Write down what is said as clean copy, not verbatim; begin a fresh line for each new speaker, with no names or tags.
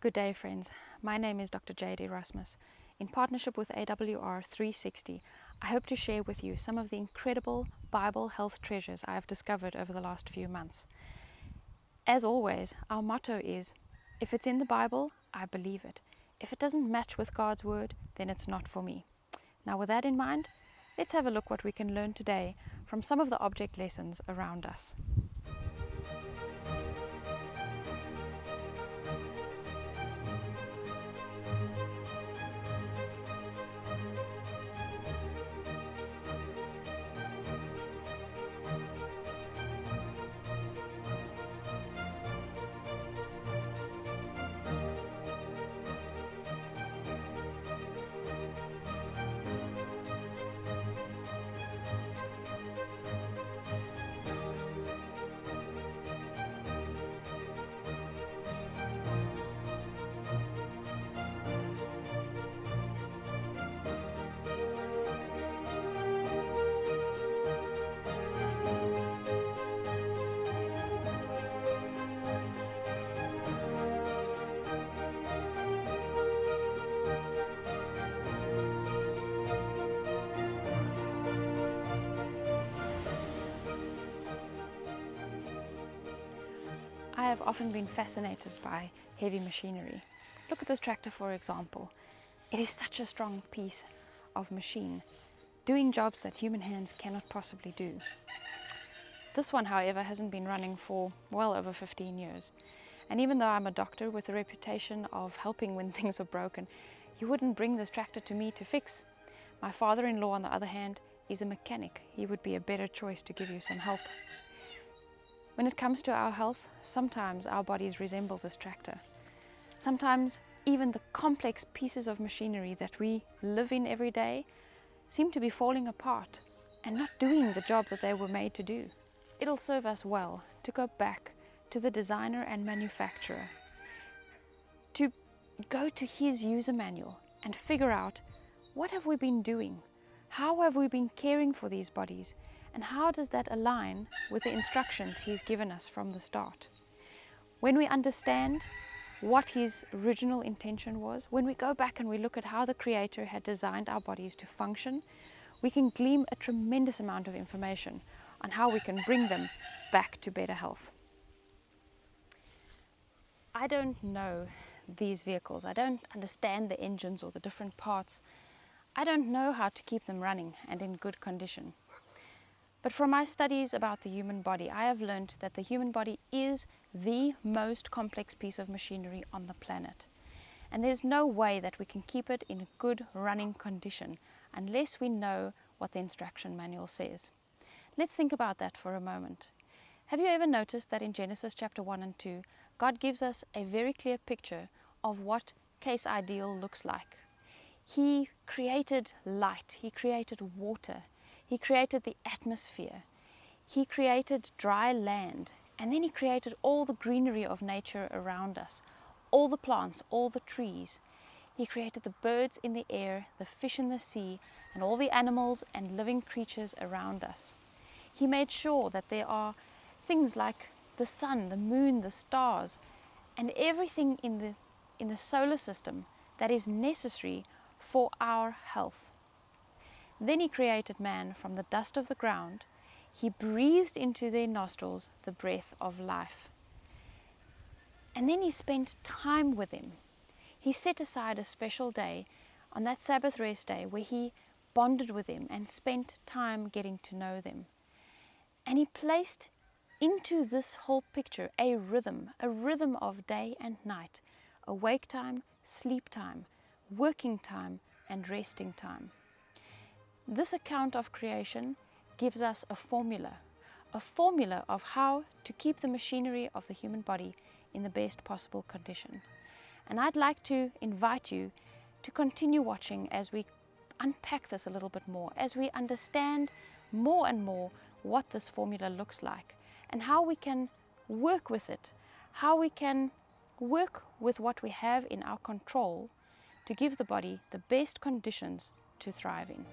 Good day, friends. My name is Dr. Jade Erasmus. In partnership with AWR360, I hope to share with you some of the incredible Bible health treasures I have discovered over the last few months. As always, our motto is, if it's in the Bible, I believe it. If it doesn't match with God's word, then it's not for me. Now, with that in mind, let's have a look what we can learn today from some of the object lessons around us. I have often been fascinated by heavy machinery. Look at this tractor, for example. It is such a strong piece of machine, doing jobs that human hands cannot possibly do. This one, however, hasn't been running for well over 15 years. And even though I'm a doctor with a reputation of helping when things are broken, you wouldn't bring this tractor to me to fix. My father-in-law, on the other hand, is a mechanic. He would be a better choice to give you some help. When it comes to our health, sometimes our bodies resemble this tractor. Sometimes even the complex pieces of machinery that we live in every day seem to be falling apart and not doing the job that they were made to do. It'll serve us well to go back to the designer and manufacturer, to go to his user manual and figure out, what have we been doing? How have we been caring for these bodies? And how does that align with the instructions he's given us from the start? When we understand what his original intention was, when we go back and we look at how the Creator had designed our bodies to function, we can glean a tremendous amount of information on how we can bring them back to better health. I don't know these vehicles. I don't understand the engines or the different parts. I don't know how to keep them running and in good condition. But from my studies about the human body, I have learned that the human body is the most complex piece of machinery on the planet. And there's no way that we can keep it in a good running condition unless we know what the instruction manual says. Let's think about that for a moment. Have you ever noticed that in Genesis chapter 1 and 2, God gives us a very clear picture of what case ideal looks like? He created light, He created water, He created the atmosphere, He created dry land, and then He created all the greenery of nature around us, all the plants, all the trees. He created the birds in the air, the fish in the sea, and all the animals and living creatures around us. He made sure that there are things like the sun, the moon, the stars, and everything in the solar system that is necessary for our health. Then He created man from the dust of the ground. He breathed into their nostrils the breath of life. And then He spent time with them. He set aside a special day on that Sabbath rest day where He bonded with them and spent time getting to know them. And He placed into this whole picture a rhythm of day and night, awake time, sleep time, working time, and resting time. This account of creation gives us a formula of how to keep the machinery of the human body in the best possible condition. And I'd like to invite you to continue watching as we unpack this a little bit more, as we understand more and more what this formula looks like and how we can work with it, how we can work with what we have in our control to give the body the best conditions to thrive in.